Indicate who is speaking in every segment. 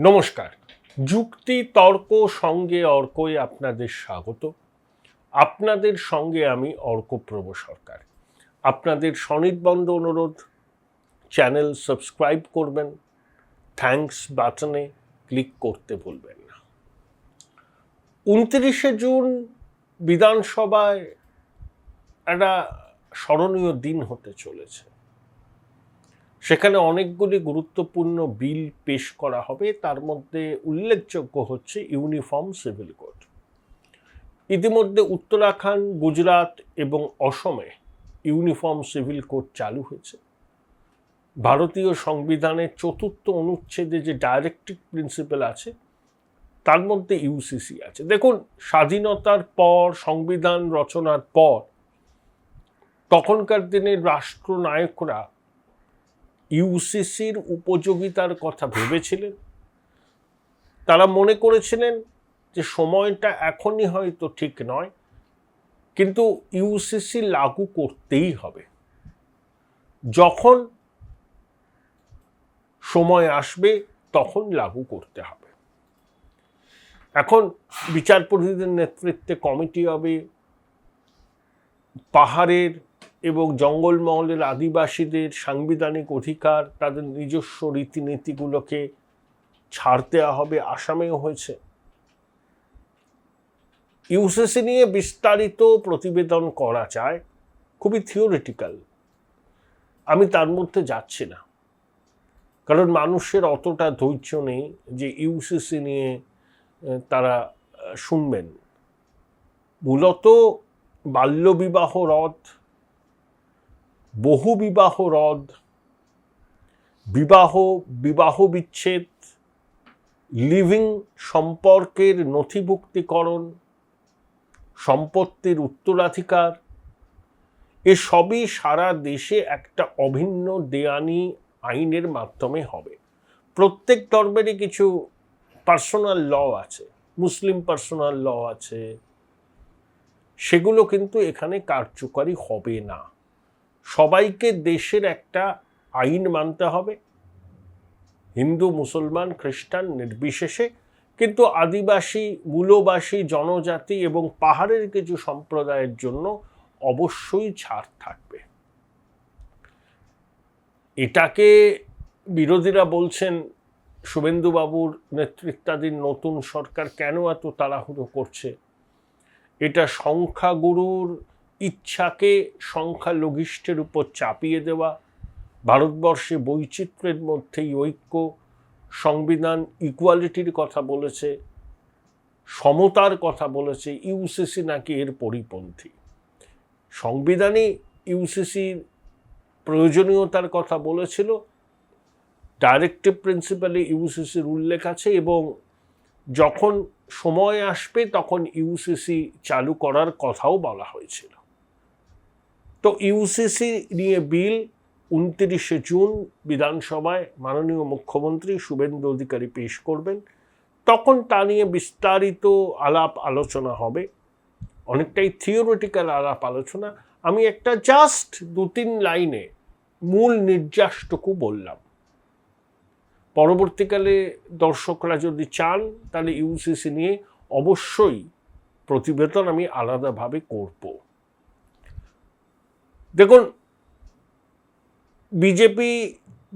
Speaker 1: নমস্কার। যুক্তি তর্ক সঙ্গে অর্কই আপনাদের স্বাগত। আপনাদের সঙ্গে আমি অর্কপ্রভ সরকার। আপনাদের সনির্বন্ধ অনুরোধ, চ্যানেল সাবস্ক্রাইব করবেন, থ্যাঙ্কস বাটনে ক্লিক করতে ভুলবেন না। 29শে জুন বিধানসভায় একটা স্মরণীয় দিন হতে চলেছে। সেখানে অনেকগুলি গুরুত্বপূর্ণ বিল পেশ করা হবে। তার মধ্যে উল্লেখযোগ্য হচ্ছে ইউনিফর্ম সিভিল কোড। ইতিমধ্যে উত্তরাখণ্ড, গুজরাট এবং অসমে ইউনিফর্ম সিভিল কোড চালু হয়েছে। ভারতীয় সংবিধানের 4th অনুচ্ছেদে যে ডাইরেক্টিভ প্রিন্সিপাল আছে তার মধ্যে ইউসিসি আছে। দেখুন, স্বাধীনতার পর, সংবিধান রচনার পর তখনকার দিনের রাষ্ট্রনায়করা ইউসিসির উপযোগিতার কথা ভেবেছিলেন। তারা মনে করেছিলেন যে সময়টা এখনই হয়তো ঠিক নয়, কিন্তু ইউসিসি লাগু করতেই হবে। যখন সময় আসবে তখন লাগু করতে হবে। এখন বিচারপতিদের নেতৃত্বে কমিটি হবে। পাহাড়ের এবং জঙ্গলমহলের আদিবাসীদের সাংবিধানিক অধিকার, তাদের নিজস্ব রীতিনীতিগুলোকে ছাড় দেওয়া হবে। আসামেও হয়েছে। ইউসিসি নিয়ে বিস্তারিত প্রতিবেদন করা যায়, খুবই থিওরিটিক্যাল। আমি তার মধ্যে যাচ্ছি না, কারণ মানুষের অতটা ধৈর্য নেই যে ইউসিসি নিয়ে তারা শুনবেন। মূলত বাল্যবিবাহ রদ, বহু বিবাহ রদ, বিবাহ বিচ্ছেদ, লিভিং সম্পর্কের নথিভুক্তিকরণ, সম্পত্তির উত্তরাধিকার, এসবই সারা দেশে একটা অভিন্ন দেওয়ানি আইনের মাধ্যমে হবে। প্রত্যেক ধর্মেরই কিছু পার্সোনাল ল আছে, মুসলিম পার্সোনাল ল আছে, সেগুলো কিন্তু এখানে কার্যকরী হবে না। সবাইকে দেশের একটা আইন মানতে হবে, হিন্দু, মুসলমান, খ্রিস্টান নির্বিশেষে। কিন্তু আদিবাসী, মূলবাসী জনজাতি এবং পাহাড়ের কিছু সম্প্রদায়ের জন্য অবশ্যই ছাড় থাকবে। এটাকে বিরোধীরা বলছেন শুভেন্দুবাবুর নেতৃত্বাধীন নতুন সরকার কেন এত তাড়াহুড়ো করছে। এটা সংখ্যাগুরুর ইচ্ছাকে সংখ্যালঘিষ্ঠের উপর চাপিয়ে দেওয়া। ভারতবর্ষে বৈচিত্র্যের মধ্যেই ঐক্য, সংবিধান ইকুয়ালিটির কথা বলেছে, সমতার কথা বলেছে। ইউসিসি নাকি এর পরিপন্থী। সংবিধানে ইউসিসির প্রয়োজনীয়তার কথা বলেছিল, ডাইরেক্টিভ প্রিন্সিপালে ইউসিসির উল্লেখ আছে, এবং যখন সময় আসবে তখন ইউসিসি চালু করার কথাও বলা হয়েছিল। তো ইউসিসি নিয়ে বিল 29শে জুন বিধানসভায় মাননীয় মুখ্যমন্ত্রী শুভেন্দু অধিকারী পেশ করবেন। তখন তা নিয়ে বিস্তারিত আলাপ আলোচনা হবে, অনেকটাই থিওরিটিক্যাল আলাপ আলোচনা। আমি একটা জাস্ট 2-3 লাইনে মূল নির্যাসটুকু বললাম। পরবর্তীকালে দর্শকরা যদি চান তাহলে ইউসিসি নিয়ে অবশ্যই প্রতিবেদন আমি আলাদাভাবে করব। দেখুন, বিজেপি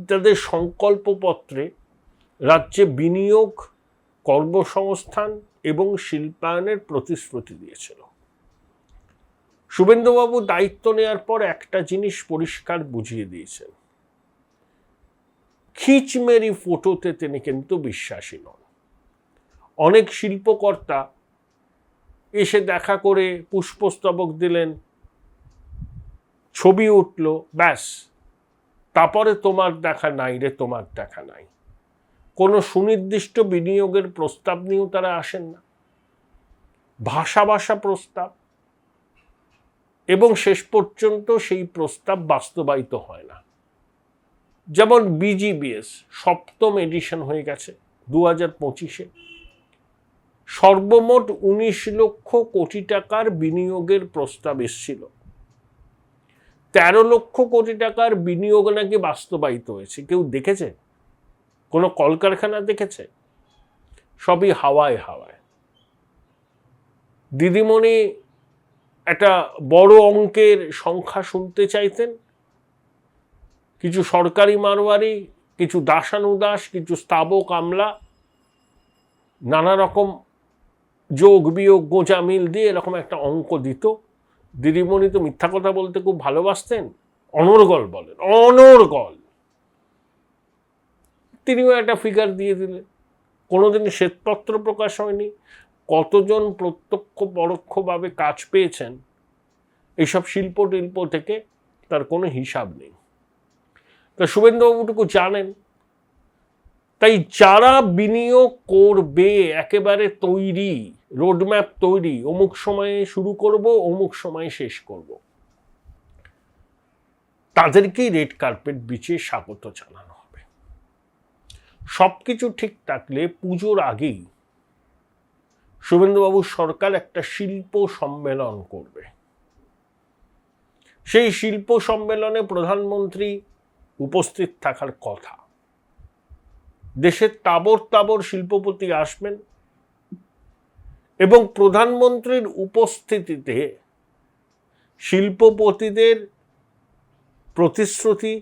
Speaker 1: তাদের সংকল্পপত্রে রাজ্যে বিনিয়োগ, কর্মসংস্থান এবং শিল্পায়নের প্রতিশ্রুতি দিয়েছিল। শুভেন্দুবাবু দায়িত্ব নেওয়ার পর একটা জিনিস পরিষ্কার বুঝিয়ে দিয়েছেন, খিচমেরি ফটোতে তিনি কিন্তু বিশ্বাসী নন। অনেক শিল্পকর্তা এসে দেখা করে পুষ্পস্তবক দিলেন, ছবি উঠল, ব্যাস, তারপরে তোমার দেখা নাই রে, তোমার দেখা নাই। কোনো সুনির্দিষ্ট বিনিয়োগের প্রস্তাব নিয়েও তারা আসেন না, ভাষা প্রস্তাব, এবং শেষ পর্যন্ত সেই প্রস্তাব বাস্তবায়িত হয় না। যেমন বিজিবিএস 7ম এডিশন হয়ে গেছে 2025-এ, সর্বমোট 19 লক্ষ কোটি টাকার বিনিয়োগের প্রস্তাব এসেছিল। 13 লক্ষ কোটি টাকার বিনিয়োগ নাকি বাস্তবায়িত হয়েছে। কেউ দেখেছে? কোনো কলকারখানা দেখেছে? সবই হাওয়ায় হাওয়ায়। দিদিমণি একটা বড় অঙ্কের সংখ্যা শুনতে চাইতেন, কিছু সরকারি মারোয়ারি, কিছু দাসানুদাস, কিছু স্থাবক আমলা, নানা রকম যোগ বিয়োগ গোঁজামিল দিয়ে এরকম একটা অঙ্ক দিত। দিদিমণি তো মিথ্যা কথা বলতে খুব ভালোবাসতেন, অনর্গল বলেন, অনর্গল। তিনিও একটা ফিগার দিয়ে দিলেন, কোনোদিন শ্বেতপত্র প্রকাশ হয়নি। কতজন প্রত্যক্ষ পরোক্ষভাবে কাজ পেয়েছেন এইসব শিল্প টিল্প থেকে তার কোনো হিসাব নেই। তা শুভেন্দুবাবুটুকু জানেন। তাই যারা বিনিয়োগ করবে একেবারে তৈরি, রোডম্যাপ তৈরি, অমুক সময়ে শুরু করব, অমুক সময়ে শেষ করব, তাদেরকেই রেড কার্পেট বিছিয়ে স্বাগত জানানো হবে। সবকিছু ঠিক থাকলে পুজোর আগেই শুভেন্দুবাবুর সরকার একটা শিল্প সম্মেলন করবে। সেই শিল্প সম্মেলনে প্রধানমন্ত্রী উপস্থিত থাকার কথা। দেশের তাবর তাবর শিল্পপতি আসবেন এবং প্রধানমন্ত্রীর উপস্থিতিতে শিল্পপতিদের প্রতিশ্রুতি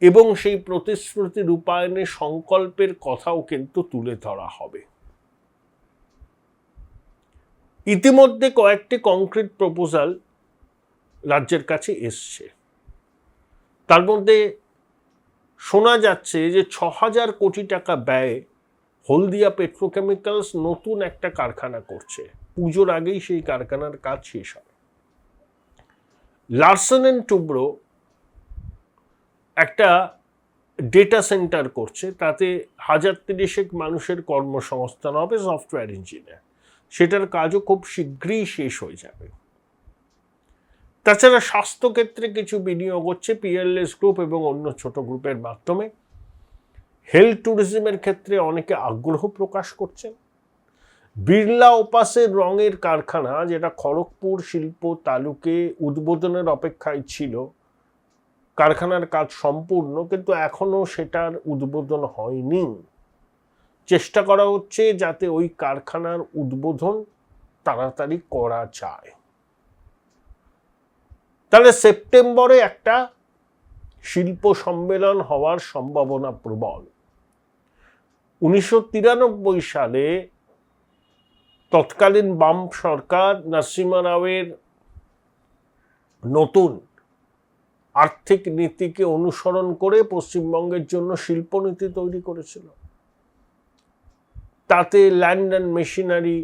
Speaker 1: এবং সেই প্রতিশ্রুতি রূপায়ণে সংকল্পের কথাও কিন্তু তুলে ধরা হবে। ইতিমধ্যে কয়েকটি কংক্রিট প্রপোজাল রাজ্যের কাছে এসছে। তার মধ্যে শোনা যাচ্ছে যে ৬,০০০ কোটি টাকা ব্যয়ে হলদিয়া পেট্রোকেমিক্যালস নতুন একটা কারখানা করছে। পুজোর আগেই সেই কারখানার কাজ শেষ হবে। লারসেন এন্ড টুব্রো একটা ডেটা সেন্টার করছে, তাতে ১,০৩০ মানুষের কর্মসংস্থান হবে, সফটওয়্যার ইঞ্জিনিয়ার। সেটার কাজও খুব শীঘ্রই শেষ হয়ে যাবে। তাছাড়া স্বাস্থ্যক্ষেত্রে কিছু বিনিয়োগ হচ্ছে পিএলএস গ্রুপ এবং অন্য ছোট গ্রুপের মাধ্যমে। হেলথ ট্যুরিজমের ক্ষেত্রে অনেকে আগ্রহ প্রকাশ করছেন। বিড়লা ওপাসের রঙের কারখানা, যেটা খড়গপুর শিল্প তালুকে উদ্বোধনের অপেক্ষায় ছিল, কারখানার কাজ সম্পূর্ণ, কিন্তু এখনো সেটার উদ্বোধন হয়নি। চেষ্টা করা হচ্ছে যাতে ওই কারখানার উদ্বোধন তাড়াতাড়ি করা যায়। তাহলে সেপ্টেম্বরে একটা শিল্প সম্মেলন হওয়ার সম্ভাবনা প্রবল। ১৯৯৩ সালে তৎকালীন বাম সরকার নরসিমহা রাওয়ের নতুন আর্থিক নীতিকে অনুসরণ করে পশ্চিমবঙ্গের জন্য শিল্পনীতি তৈরি করেছিল। তাতে ল্যান্ড অ্যান্ড মেশিনারি,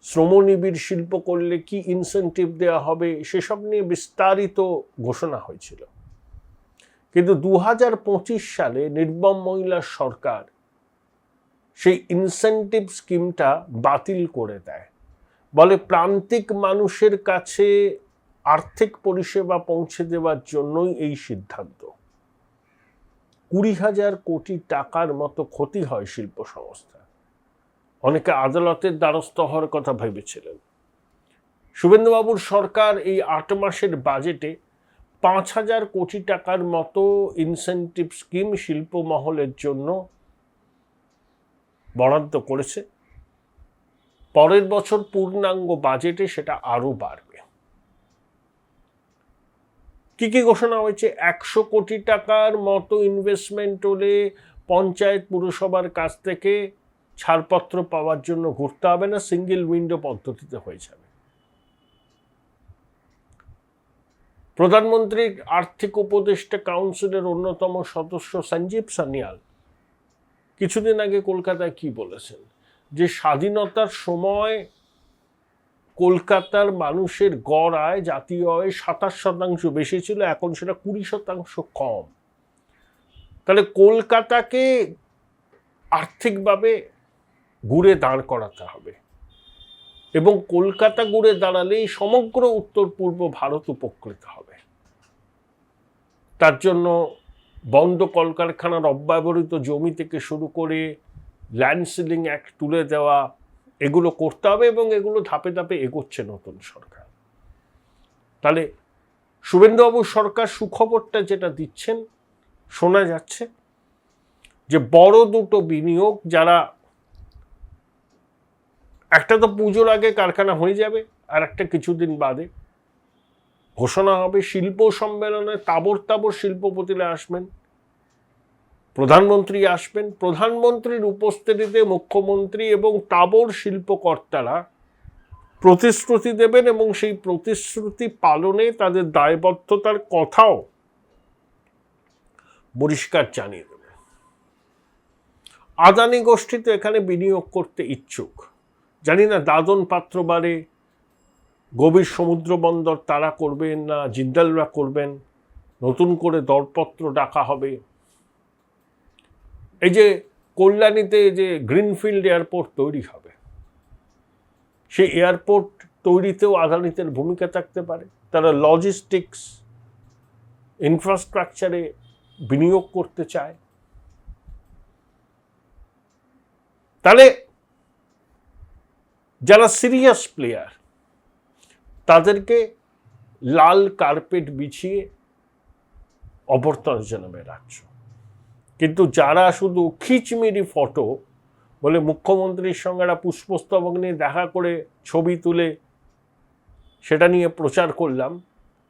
Speaker 1: শ্রমনিবিড় শিল্প করলে কি ইনসেন্টিভ দেওয়া হবে, সেসব নিয়ে বিস্তারিত ঘোষণা হয়েছিল। কিন্তু ২০২৫ সালে নির্মম মহিলার সরকার সেই ইনসেন্টিভ স্কিমটা বাতিল করে দেয়। বলে প্রান্তিক মানুষের কাছে আর্থিক পরিষেবা পৌঁছে দেওয়ার জন্যই এই সিদ্ধান্ত। ২০,০০০ কোটি টাকার মতো ক্ষতি হয় শিল্প সংস্থা। অনেকে আদালতের দ্বারস্থ হওয়ার কথা ভেবেছিলেন। শুভেন্দুবাবুর সরকার এই ৮ মাসের বাজেটে ৫,০০০ কোটি টাকার মতো ইনসেন্টিভ স্কিম শিল্প মহলের জন্য বরাদ্দ করেছে। পরের বছর পূর্ণাঙ্গ বাজেটে সেটা আরো বাড়বে। কি কি ঘোষণা হয়েছে? ১০০ কোটি টাকার মতো ইনভেস্টমেন্ট হলে পঞ্চায়েত পুরসভার কাছ থেকে ছাড়পত্র পাওয়ার জন্য ঘুরতে হবে না, সিঙ্গেল উইন্ডো পদ্ধতিতে হয়ে যাবে। প্রধানমন্ত্রীর আর্থিক উপদেষ্টা কাউন্সিলের অন্যতম সদস্য সঞ্জীব সানিয়াল কিছুদিন আগে কলকাতায় কি বলেছেন, যে স্বাধীনতার সময় কলকাতার মানুষের গড় আয়, জাতীয় আয় ২৭% বেশি ছিল, এখন সেটা ২০% কম। তাহলে কলকাতাকে আর্থিকভাবে ঘুরে দাঁড় করাতে হবে, এবং কলকাতা ঘুরে দাঁড়ালেই সমগ্র উত্তর পূর্ব ভারত উপকৃত হবে। তার জন্য বন্ধ কলকারখানার অব্যবহৃত জমি থেকে শুরু করে ল্যান্ড সিলিং অ্যাক্ট তুলে দেওয়া, এগুলো করতে হবে, এবং এগুলো ধাপে ধাপে এগোচ্ছে নতুন সরকার। তাহলে শুভেন্দুবাবুর সরকার সুখবরটা যেটা দিচ্ছেন, শোনা যাচ্ছে যে বড় দুটো বিনিয়োগ, যারা একটা তো পুজোর আগে কারখানা হয়ে যাবে, আর একটা কিছুদিন বাদে ঘোষণা হবে, শিল্প সম্মেলনে তাবর তাবর শিল্পপতিরা আসবেন, প্রধানমন্ত্রী আসবেন, প্রধানমন্ত্রীর উপস্থিতিতে মুখ্যমন্ত্রী এবং তাবর শিল্পকর্তারা প্রতিশ্রুতি দেবেন এবং সেই প্রতিশ্রুতি পালনে তাদের দায়বদ্ধতার কথাও পরিষ্কার জানিয়ে দেবে। আদানি গোষ্ঠী তো এখানে বিনিয়োগ করতে ইচ্ছুক। জানি না দাদন পাত্রবারে গভীর সমুদ্র বন্দর তারা করবেন না জিন্দালরা করবেন, নতুন করে দরপত্র ডাকা হবে। এই যে কল্যাণীতে যে গ্রিনফিল্ড এয়ারপোর্ট তৈরি হবে, সেই এয়ারপোর্ট তৈরিতেও আদানিদের ভূমিকা থাকতে পারে। তারা লজিস্টিক্স ইনফ্রাস্ট্রাকচারে বিনিয়োগ করতে চায়। তাহলে যারা সিরিয়াস প্লেয়ার তাদেরকে লাল কার্পেট বিছিয়ে অভ্যর্থনা জানাবে রাজ্য। কিন্তু যারা শুধু খিচমিরি ফটো বলে মুখ্যমন্ত্রীর সঙ্গে একটা পুষ্পস্তবক নিয়ে দেখা করে ছবি তুলে সেটা নিয়ে প্রচার করলাম,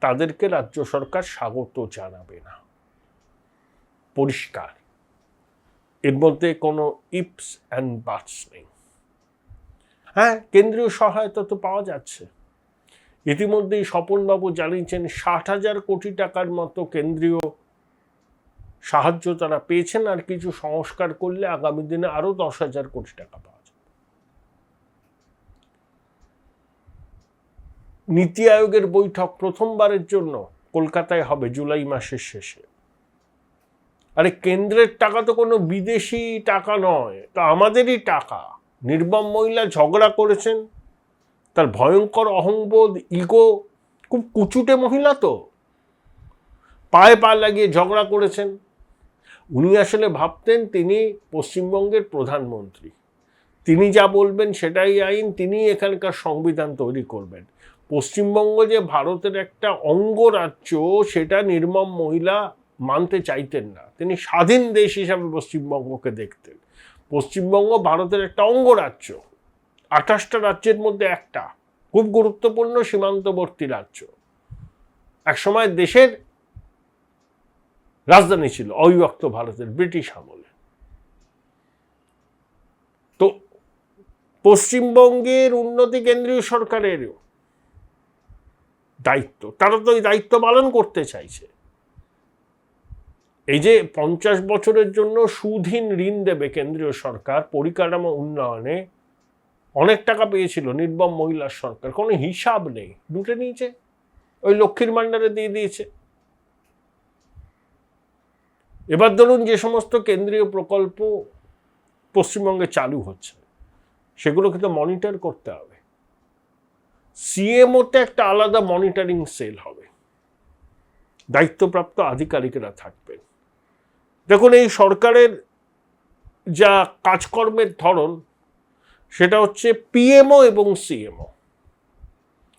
Speaker 1: তাদেরকে রাজ্য সরকার স্বাগত জানাবে না। পরিষ্কার, এর মধ্যে কোনো ইপস অ্যান্ড বাটস নেই। হ্যাঁ, কেন্দ্রীয় সহায়তা তো পাওয়া যাচ্ছে। ইতিমধ্যেই স্বপনবাবু জানিয়েছেন 60,000 কোটি টাকার মতো কেন্দ্রীয় সাহায্য তারা পেয়েছেন, আর কিছু সংস্কার করলে আগামী দিনে আরো 10,000 কোটি টাকা পাওয়া যাবে। নীতি আয়োগের বৈঠক প্রথমবারের জন্য কলকাতায় হবে জুলাই মাসের শেষে। আরে কেন্দ্রের টাকা তো কোনো বিদেশি টাকা নয়, তা আমাদেরই টাকা। নির্মম মহিলা ঝগড়া করেছেন, তার ভয়ঙ্কর অহংবোধ, ইগো, খুব কুচুটে মহিলা তো, পায়ে পা লাগিয়ে ঝগড়া করেছেন। উনি আসলে ভাবতেন তিনি পশ্চিমবঙ্গের প্রধানমন্ত্রী, তিনি যা বলবেন সেটাই আইন, তিনি এখানকার সংবিধান তৈরি করবেন। পশ্চিমবঙ্গ যে ভারতের একটা অঙ্গরাজ্য সেটা নির্মম মহিলা মানতে চাইতেন না। তিনি স্বাধীন দেশ হিসাবে পশ্চিমবঙ্গকে দেখতেন। পশ্চিমবঙ্গ ভারতের একটা অঙ্গরাজ্য, 28টা রাজ্যের মধ্যে একটা খুব গুরুত্বপূর্ণ সীমান্তবর্তী রাজ্য। একসময় দেশের রাজধানী ছিল অবিভক্ত ভারতের ব্রিটিশ আমলে। তো পশ্চিমবঙ্গের উন্নতি কেন্দ্রীয় সরকারের দায়িত্ব, তারা তো এই দায়িত্ব পালন করতে চাইছে। এই যে 50 বছরের জন্য সুদহীন ঋণ দেবে কেন্দ্রীয় সরকার পরিকাঠামো উন্নয়নে, অনেক টাকা পেয়েছিল নির্মম মহিলার সরকার, কোনো হিসাব নেই, লুটে নিয়েছে, ওই লক্ষ্মীর ভাণ্ডারে দিয়ে দিয়েছে। এবার ধরুন যে সমস্ত কেন্দ্রীয় প্রকল্প পশ্চিমবঙ্গে চালু হচ্ছে সেগুলো কিন্তু মনিটর করতে হবে। সিএমওতে একটা আলাদা মনিটরিং সেল হবে, দায়িত্বপ্রাপ্ত আধিকারিকেরা থাকবেন। দেখুন, এই সরকারের যা কাজকর্মের ধরন সেটা হচ্ছে পিএমও এবং সিএমও।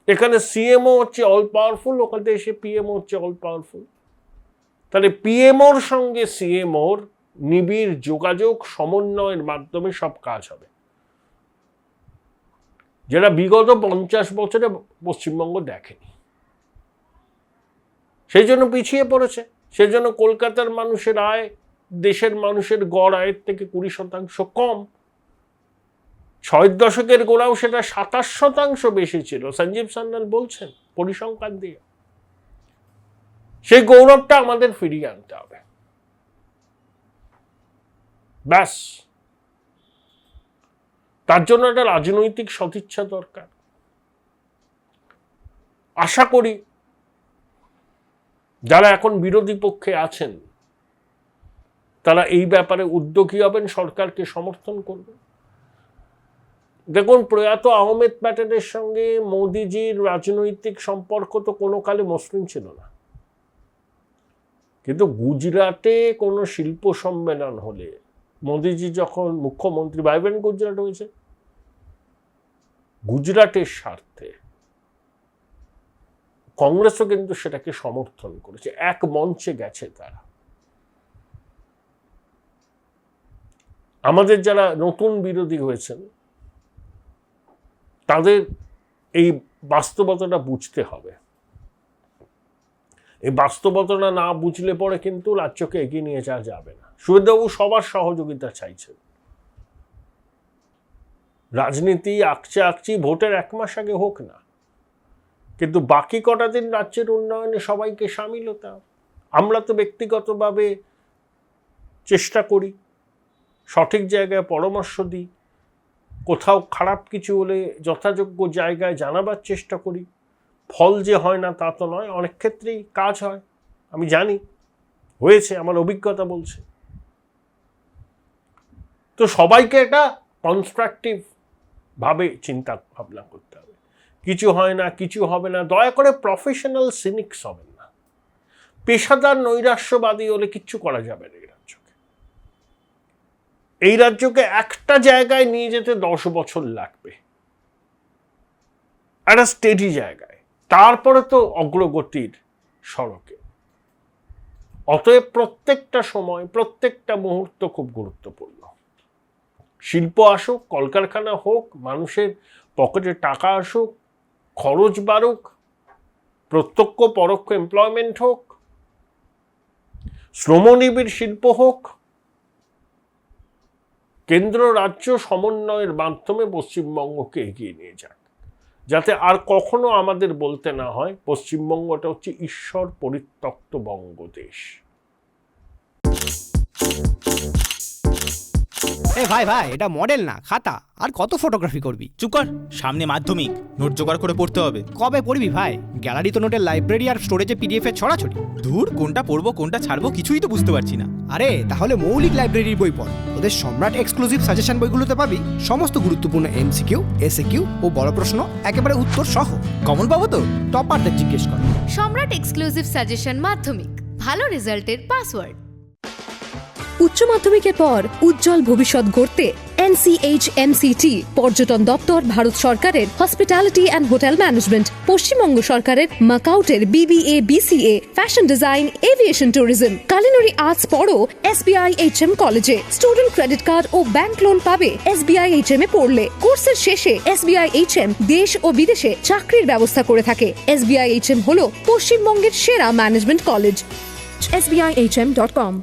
Speaker 1: এখানে সিএমও হচ্ছে অল পাওয়ারফুল, ওখানে এসে পিএমও হচ্ছে অল পাওয়ারফুল। তাহলে পিএমওর সঙ্গে সিএমওর নিবিড় যোগাযোগ সমন্বয়ের মাধ্যমে সব কাজ হবে, যেটা বিগত 50 বছরে পশ্চিমবঙ্গ দেখেনি। সেই জন্য পিছিয়ে পড়েছে। সেই জন্য কলকাতার মানুষের আয় দেশের মানুষের গড় আয়ের থেকে 20% কম। 6 দশকের গোড়াও সেটা 27% বেশি ছিল, সঞ্জীব সান্যাল বলছেন পরিসংখ্যান দিয়ে। সেই গৌরবটা আমাদের ফিরিয়ে আনতে হবে, ব্যাস। তার জন্য একটা রাজনৈতিক সদিচ্ছা দরকার। আশা করি যারা এখন বিরোধী পক্ষে আছেন তারা এই ব্যাপারে উদ্যোগী হবেন, সরকারকে সমর্থন করবেন। দেখুন, প্রয়াত আহমেদ প্যাটেলের সঙ্গে মোদিজির রাজনৈতিক সম্পর্ক তো কোনো কালে মসৃণ ছিল না, কিন্তু গুজরাটে কোনো শিল্প সম্মেলন হলে মোদিজি যখন মুখ্যমন্ত্রী, ভাইব্রেন্ট গুজরাট হয়েছে, গুজরাটের স্বার্থে কংগ্রেসও কিন্তু সেটাকে সমর্থন করেছে, এক মঞ্চে গেছে তারা। আমাদের যারা নতুন বিরোধী হয়েছেন তাদের এই বাস্তবতাটা বুঝতে হবে। এই বাস্তবতাটা না বুঝলে পরে কিন্তু রাজ্যকে এগিয়ে নিয়ে যাওয়া যাবে না। সুবিধাবাবু সবার সহযোগিতা চাইছেন। রাজনীতি আকচি ভোটের 1 মাস আগে হোক না, কিন্তু বাকি কটা দিন রাজ্যের উন্নয়নে সবাইকে সামিল হতে হবে। আমরা তো ব্যক্তিগতভাবে চেষ্টা করি, সঠিক জায়গায় পরামর্শ দিই, কোথাও খারাপ কিছু হলে যথাযোগ্য জায়গায় জানাবার চেষ্টা করি। ফল যে হয় না তা তো নয়, অনেক ক্ষেত্রেই কাজ হয়, আমি জানি, হয়েছে, আমার অভিজ্ঞতা বলছে। তো সবাইকে এটা কনস্ট্রাকটিভ ভাবে চিন্তা ভাবনা করতে হবে। কিছু হয় না, কিছু হবে না, দয়া করে প্রফেশনাল সিনিক্স হবেন না। পেশাদার নৈরাশ্যবাদী হলে কিচ্ছু করা যাবে না এই রাজ্যকে একটা জায়গায় নিয়ে যেতে 10 বছর লাগবে, একটা স্টেডি জায়গায়, তারপরে তো অগ্রগতির সড়কে। অতএব প্রত্যেকটা সময়, প্রত্যেকটা মুহূর্ত খুব গুরুত্বপূর্ণ। শিল্প আসুক, কলকারখানা হোক, মানুষের পকেটে টাকা আসুক, খরচ বাড়ুক, প্রত্যক্ষ পরোক্ষ এমপ্লয়মেন্ট হোক, শ্রমনিবিড় শিল্প হোক, কেন্দ্র রাজ্য সমন্বয়ের মাধ্যমে পশ্চিমবঙ্গকে এগিয়ে নিয়ে যাক, যাতে আর কখনো আমাদের বলতে না হয় পশ্চিমবঙ্গটা হচ্ছে ঈশ্বর পরিত্যক্ত বঙ্গদেশ।
Speaker 2: ভাই ভাই, এটা মডেল না খাতা, আর কত ফটোগ্রাফি করবি?
Speaker 3: চুপ কর, সামনে মাধ্যমিক, নোট জোগাড় করে পড়তে হবে।
Speaker 2: কবে পড়বি ভাই? গ্যালারি তো নোটের লাইব্রেরি আর স্টোরেজে পিডিএফ এর ছড়াছড়ি।
Speaker 3: ধুর, কোনটা পড়বো কোনটা ছাড়বো কিছুই তো বুঝতে পারছি না।
Speaker 2: আরে তাহলে মৌলিক লাইব্রেরির বই পড়। ওদের সম্রাট এক্সক্লুসিভ সাজেশন বইগুলোতে পাবি সমস্ত গুরুত্বপূর্ণ এমসিকিউ, এসএকিউ ও বড় প্রশ্ন একেবারে উত্তর সহ।
Speaker 3: কমন পাবো তো?
Speaker 2: টপারদের জিজ্ঞেস কর।
Speaker 4: সম্রাট এক্সক্লুসিভ সাজেশন মাধ্যমিক, ভালো রেজাল্টের পাসওয়ার্ড।
Speaker 5: উচ্চ মাধ্যমিকের পর উজ্জ্বল ভবিষ্যৎ গড়তে NCHMCT পর্যটন দপ্তর, ভারত সরকারের hospitality and hotel management, Paschimbanga সরকারের মাকাউটের BBA BCA, fashion design, aviation tourism, culinary arts পড়ো SBI HM কলেজে। স্টুডেন্ট ক্রেডিট কার্ড ও ব্যাংক লোন পাবে SBI HM এ পড়লে। কোর্সের শেষে SBI HM দেশ ও বিদেশে চাকরির ব্যবস্থা করে থাকে। SBI HM হলো পশ্চিমবঙ্গের সেরা ম্যানেজমেন্ট কলেজ। SBIHM.com।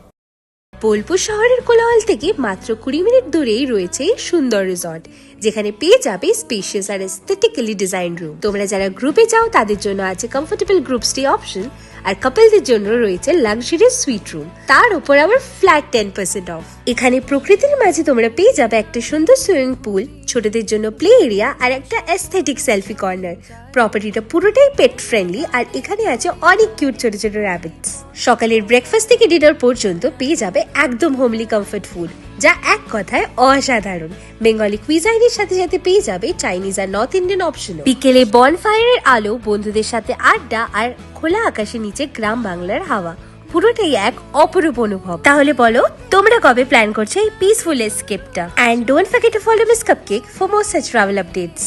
Speaker 6: বোলপুর শহরের কোলাহল থেকে মাত্র 20 মিনিট দূরেই রয়েছে সুন্দর রিসর্ট, যেখানে পেয়ে যাবে স্পেশিয়াস আর এস্থেটিক্যালি ডিজাইন রুম। তোমরা যারা গ্রুপে যাও তাদের জন্য আছে কমফোর্টেবল গ্রুপ স্টে অপশন, আর কাপলদের জন্য রয়েছে লাক্সারিয়াস সুইট রুম, তার উপর আবার ফ্ল্যাট 10% অফ। এখানে প্রকৃতির মাঝে তোমরা পেয়ে যাবে একটা সুন্দর সুইমিং পুল, ছোটদের জন্য প্লে এরিয়া আর একটা এস্থেটিক সেলফি কর্নার। প্রপার্টিটা পুরোটাই পেট ফ্রেন্ডলি, আর এখানে আছে অনেক কিউট ছোট ছোট র্যাবিটস। সকালের ব্রেকফাস্ট থেকে ডিনার পর্যন্ত পেয়ে যাবে একদম হোমলি কমফর্ট ফুড, যা এক কথায় অসাধারণ। বেঙ্গলি কুইজাইনের সাথে সাথে পেয়ে যাবে চাইনিজ আর নর্থ ইন্ডিয়ান অপশন। বিকেলে বনফায়ারের আলো, বন্ধুদের সাথে আড্ডা আর খোলা আকাশের নিচে গ্রাম বাংলার হাওয়া, পুরোটাই এক অপরূপ অনুভব। তাহলে বলো তোমরা কবে প্ল্যান করছো এই পিসফুল এসকেপটা? And don't forget to follow Miss Cupcake for more such travel updates.